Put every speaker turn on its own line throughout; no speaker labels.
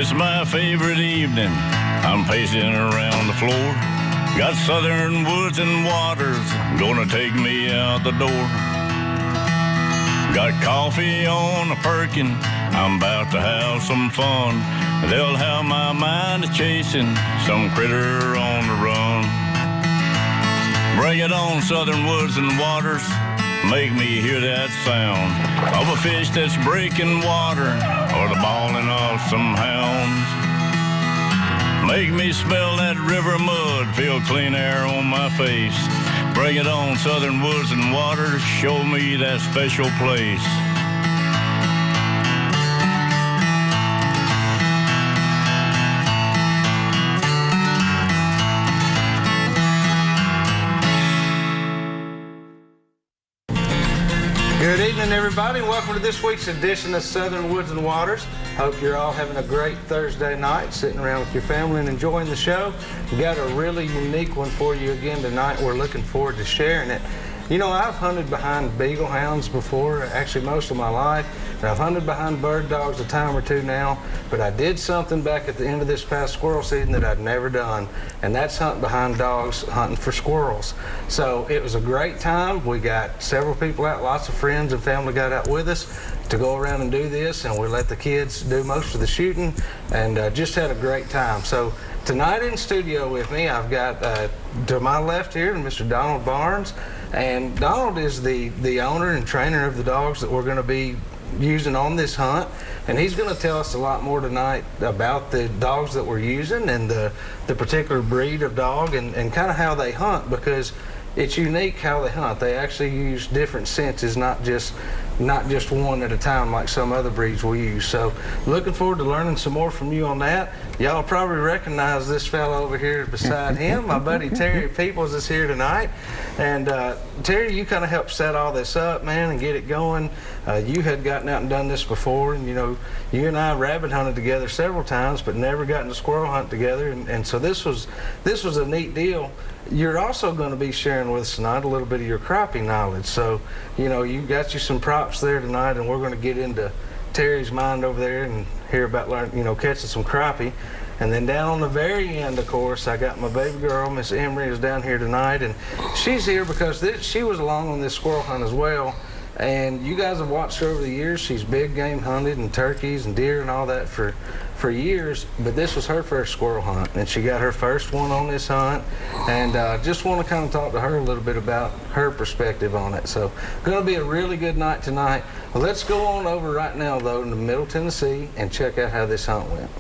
It's my favorite evening. I'm pacing around the floor. Got southern woods and waters gonna take me out the door. Got coffee on a perkin. I'm about to have some fun. They'll have my mind chasing some critter on the run. Bring it on, southern woods and waters. Make me hear that sound of a fish that's breaking water or the bawling of some hounds. Make me smell that river mud, feel clean air on my face. Bring it on, southern woods and waters, show me that special place.
Good evening, everybody. Welcome to this week's edition of Southern Woods and Waters. Hope you're all having a great Thursday night, sitting around with your family and enjoying the show. We got a really unique one for you again tonight. We're looking forward to sharing it. You know, I've hunted behind beagle hounds before, actually most of my life, and I've hunted behind bird dogs a time or two now, but I did something back at the end of this past squirrel season that I'd never done, and that's hunt behind dogs, hunting for squirrels. So it was a great time. We got several people out, lots of friends and family got out with us to go around and do this, and we let the kids do most of the shooting, and just had a great time. So tonight in studio with me, I've got to my left here, Mr. Donald Barnes. And Donald is the owner and trainer of the dogs that we're going to be using on this hunt. And he's going to tell us a lot more tonight about the dogs that we're using and the particular breed of dog and kind of how they hunt, because it's unique how they hunt. They actually use different senses, not just one at a time like some other breeds we use. So looking forward to learning some more from you on that. Y'all probably recognize this fellow over here beside him. My buddy Terry Peoples is here tonight. And Terry, you kind of helped set all this up, man, and get it going. You had gotten out and done this before, and you know, you and I rabbit hunted together several times, but never gotten to squirrel hunt together. And so this was a neat deal. You're also going to be sharing with us tonight a little bit of your crappie knowledge. So, you know, you got you some props there tonight, and we're going to get into Terry's mind over there and hear about catching some crappie. And then down on the very end, of course, I got my baby girl, Miss Emery, is down here tonight, and she's here because she was along on this squirrel hunt as well. And you guys have watched her over the years. She's big game hunted and turkeys and deer and all that for years, but this was her first squirrel hunt, and she got her first one on this hunt, and just want to kind of talk to her a little bit about her perspective on it. So going to be a really good night tonight. Well, let's go on over right now, though, to Middle Tennessee and check out how this hunt went.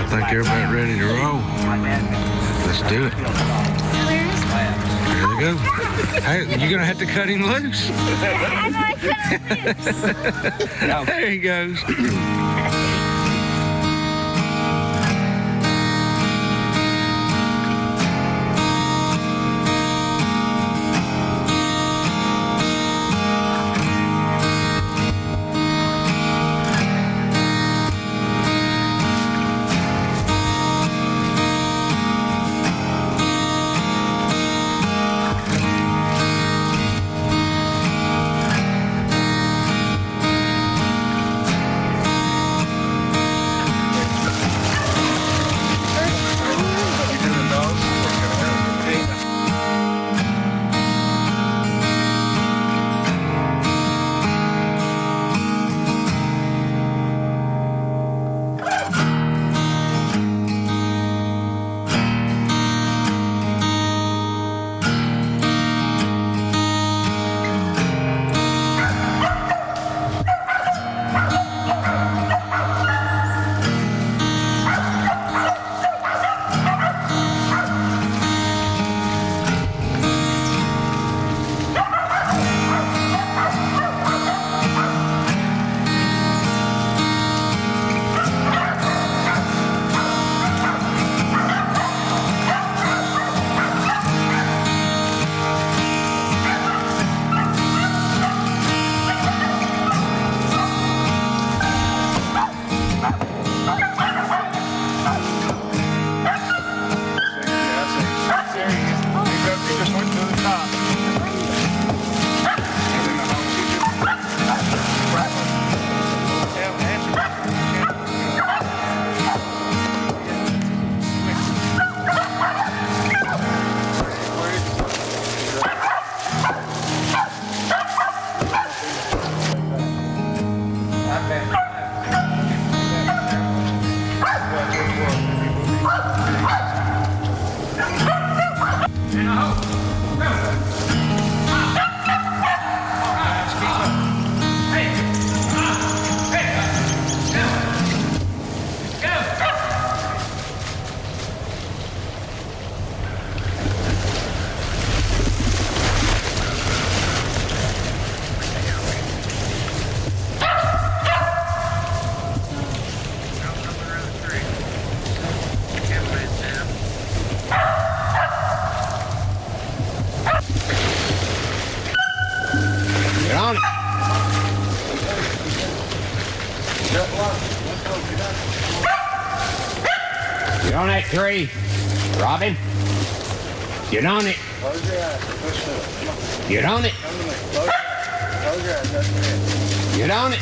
I think everybody ready to roll. Let's do it. Here we go. Hey, you're gonna have to cut him loose. There he goes.
Get on that tree, Robin. Get on it. Get on it. Get on it.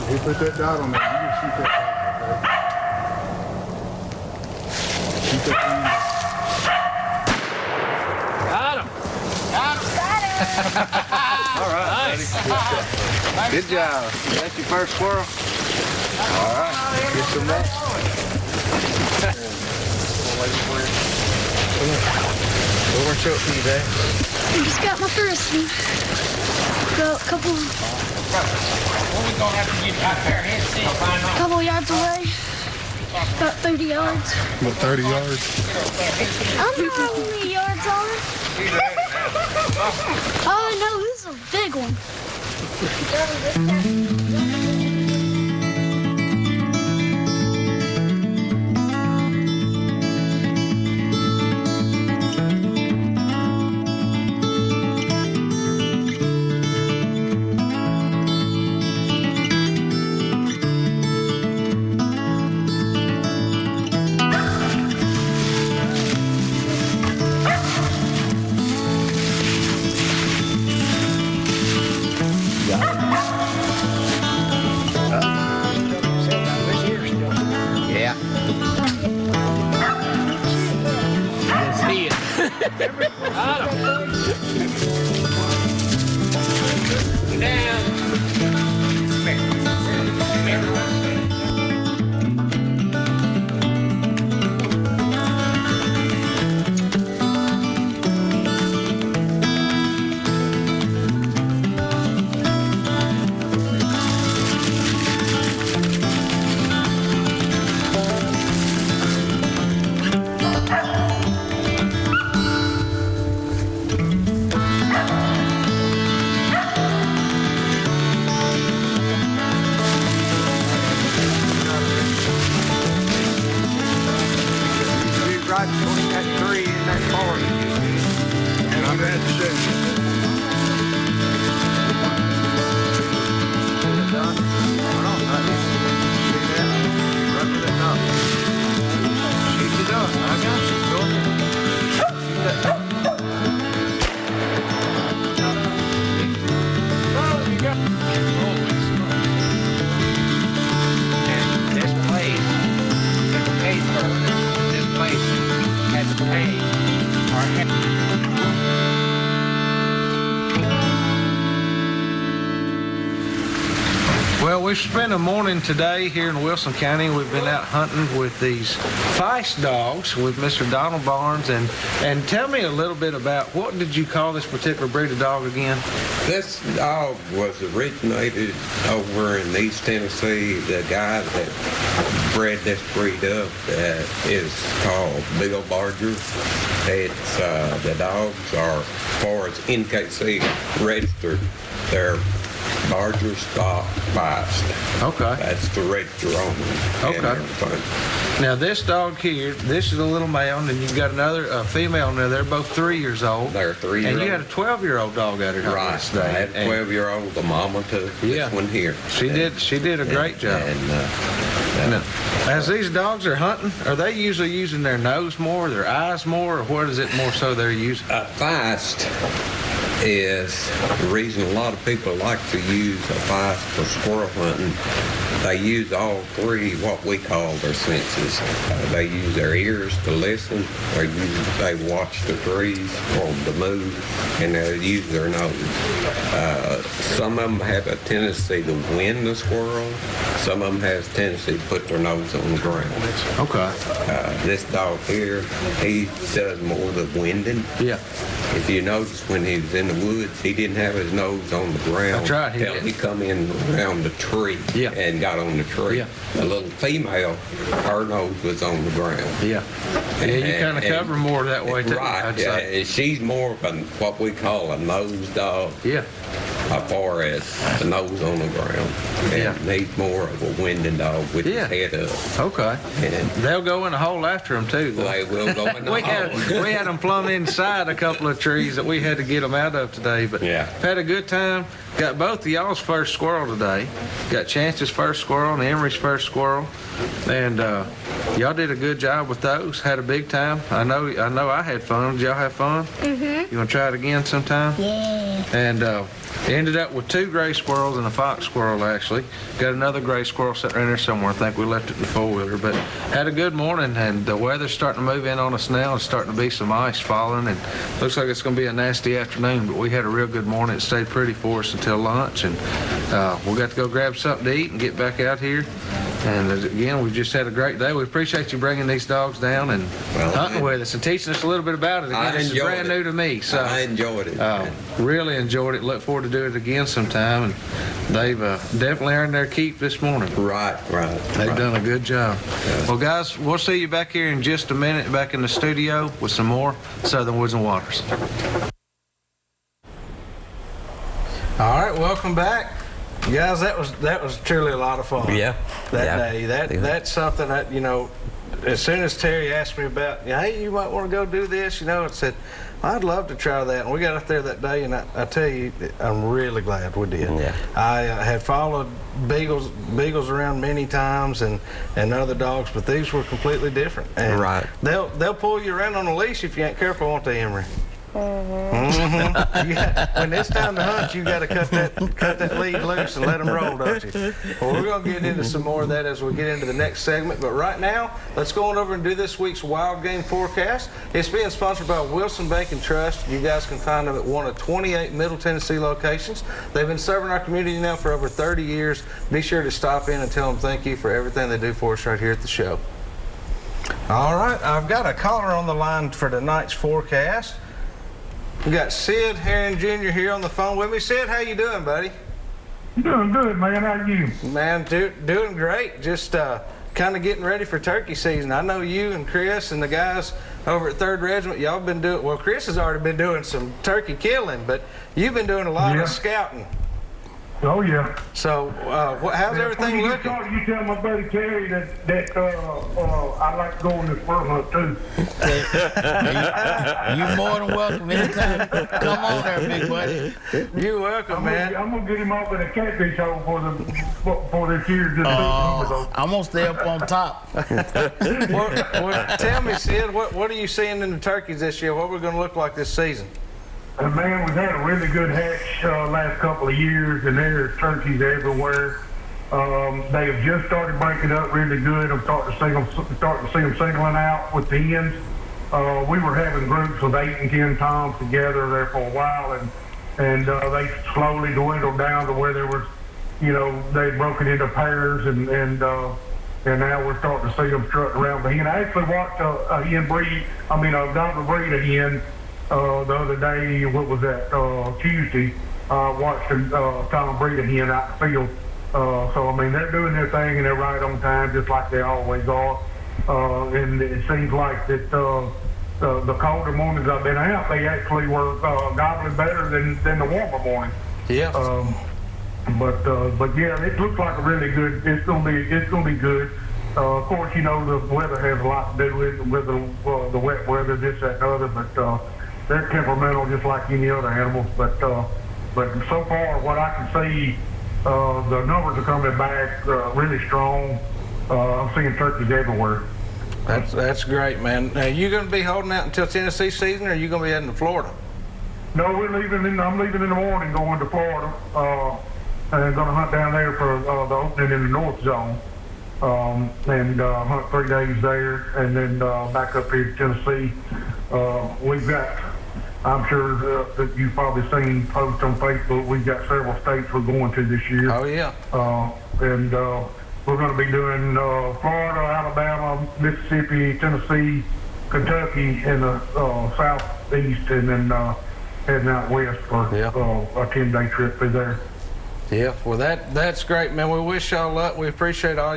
He put that dot on there. You can shoot that dot, okay? Shoot that thing.
Got him.
All right.
Nice.
Good job. That's your first squirrel? All right. Get some more. What we're shooting for you, Dave?
I just got my first one. Got a couple yards away. About 30 yards.
About 30 yards.
I don't know how many yards are. Oh, no, this is a big one.
Well, we've spent a morning today here in Wilson County. We've been out hunting with these feist dogs with Mr. Donald Barnes. And tell me a little bit about, what did you call this particular breed of dog again?
This dog was originated over in East Tennessee. The guy that bred this breed up is called Bill Barger. It's the dogs are, as far as NKC registered, they're Barger Stock Feist.
Okay.
That's the register on them.
Okay. Now this dog here, this is a little male, and you've got another female in there. They're both 3 years old.
They're 3 years old.
And you had a 12-year-old dog out here.
Right.
Today.
I had a 12-year-old. The mama took this one here.
She did a great job.
And
as these dogs are hunting, are they usually using their nose more, their eyes more, or what is it more so they're using?
Feist is the reason a lot of people like to use a feist for squirrel hunting. They use all three, what we call their senses. They use their ears to listen, they watch the trees or the move, and they use their nose. Some of them have a tendency to wind the squirrel. Some of them has a tendency to put their nose on the ground.
Okay.
This dog here, he does more of the winding.
Yeah.
If you notice when he was in the woods, he didn't have his nose on the ground.
That's right.
Till he come in around the tree and got on the tree.
Yeah.
The little female, her nose was on the ground.
Yeah. Yeah, you kind of cover more that way too.
Right.
I'd say.
She's more of what we call a nose dog.
Yeah.
As far as the nose on the ground. And he's more of a winding dog with his head up.
Okay.
And
they'll go in a hole after them too.
they will go in the hole.
We had them plumb inside a couple of trees that we had to get them out of today. But had a good time. Got both of y'all's first squirrel today. Got Chance's first squirrel and Emery's first squirrel. And y'all did a good job with those. Had a big time. I know I had fun. Did y'all have fun? Mm-hmm. You want to try it again sometime?
Yeah.
And ended up with 2 gray squirrels and a fox squirrel, actually. Got another gray squirrel sitting around there somewhere. I think we left it in the four-wheeler. But had a good morning, and the weather's starting to move in on us now. It's starting to be some ice falling, and looks like it's going to be a nasty afternoon. But we had a real good morning. It stayed pretty for us until lunch, and we got to go grab something to eat and get back out here. And again, we just had a great day. We appreciate you bringing these dogs down and hunting with us and teaching us a little bit about it. Again, this is brand new to me. So
I enjoyed it.
Really enjoyed it. Look forward to doing it again sometime. And they've definitely earned their keep this morning.
Right.
They've done a good job. Yeah. Well, guys, we'll see you back here in just a minute, back in the studio with some more Southern Woods and Waters. All right, welcome back. Guys, that was truly a lot of fun.
Yeah.
That day. That's something that, as soon as Terry asked me about, hey, you might want to go do this, I said, I'd love to try that. And we got out there that day, and I tell you, I'm really glad we did.
Yeah.
I had followed beagles around many times and other dogs, but these were completely different. And they'll pull you around on a leash if you ain't careful, won't they, Emery? Mm-hmm. When it's time to hunt, you got to cut that lead loose and let them roll, don't you? Well, we're going to get into some more of that as we get into the next segment. But right now, let's go on over and do this week's wild game forecast. It's being sponsored by Wilson Bank and Trust. You guys can find them at one of 28 Middle Tennessee locations. They've been serving our community now for over 30 years. Be sure to stop in and tell them thank you for everything they do for us right here at the show. All right, I've got a caller on the line for tonight's forecast. We got Sid Herring Jr. here on the phone with me. Sid, how you doing, buddy?
Doing good, man. How are you?
Man, doing great. Just kind of getting ready for turkey season. I know you and Chris and the guys over at 3rd Regiment, y'all been doing, well, Chris has already been doing some turkey killing, but you've been doing a lot of scouting.
Oh, yeah.
So, how's everything looking?
You tell my buddy Terry that I like to go on this bird hunt, too.
You're more than welcome anytime. Come on there, big buddy.
You're welcome, man.
I'm going to get him off in a catfish hole for this year.
I'm going to stay up on top.
well, tell me, Sid, what are you seeing in the turkeys this year? What we're going to look like this season?
Man, we've had a really good hatch last couple of years, and there's turkeys everywhere. They have just started breaking up really good. I'm starting to see them singling out with the hens. We were having groups of 8 and 10 toms together there for a while, and they slowly dwindled down to where there was, they'd broken into pairs, and now we're starting to see them strutting around the hen. I actually watched a gobbler breed a hen the other day. What was that? Tuesday. Watched Tom breed a hen out in the field. So, I mean, they're doing their thing and they're right on time, just like they always are. And it seems like that the colder mornings I've been out, they actually were gobbling better than the warmer mornings.
Yeah.
But yeah, it looks like a really good. It's gonna be good. Of course, you know the weather has a lot to do with it, with the wet weather, this, that, and other. But they're temperamental just like any other animals. But so far, what I can see, the numbers are coming back really strong. I'm seeing turkeys everywhere.
That's great, man. Now, you going to be holding out until Tennessee season, or are you going to be heading to Florida?
No, I'm leaving in the morning, going to Florida, and going to hunt down there for the opening in the North Zone, and hunt 3 days there, and then back up here to Tennessee. We've got, I'm sure that you've probably seen posts on Facebook. We've got several states we're going to this year.
Oh yeah.
And we're going to be doing Florida, Alabama, Mississippi, Tennessee, Kentucky, and the southeast, and then heading out west for a 10-day trip through there.
Yeah, well that's great, man. We wish y'all luck. We appreciate all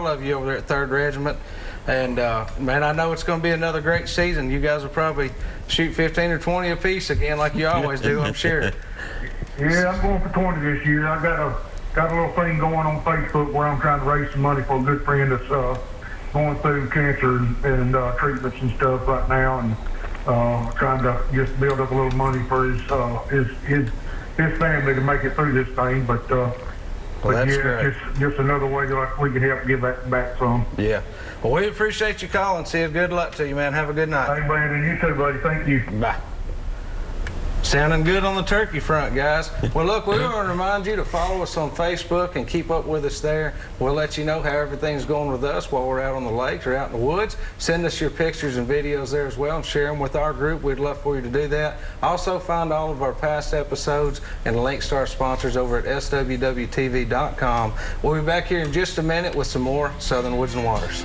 of you over there at 3rd Regiment. And man, I know it's going to be another great season. You guys will probably shoot 15 or 20 apiece again, like you always do, I'm sure.
Yeah, I'm going for 20 this year. I got a little thing going on Facebook where I'm trying to raise some money for a good friend that's going through cancer and treatments and stuff right now, and trying to just build up a little money for his family to make it through this thing. But
that's
yeah,
great.
Just another way that we can help give back some.
Yeah. Well, we appreciate you calling, Sid. Good luck to you, man. Have a good night.
Hey, Brandon, you too, buddy. Thank you.
Bye. Sounding good on the turkey front, guys. Well, look, we want to remind you to follow us on Facebook and keep up with us there. We'll let you know how everything's going with us while we're out on the lake or out in the woods. Send us your pictures and videos there as well and share them with our group. We'd love for you to do that. Also, find all of our past episodes and links to our sponsors over at swwtv.com. We'll be back here in just a minute with some more Southern Woods and Waters.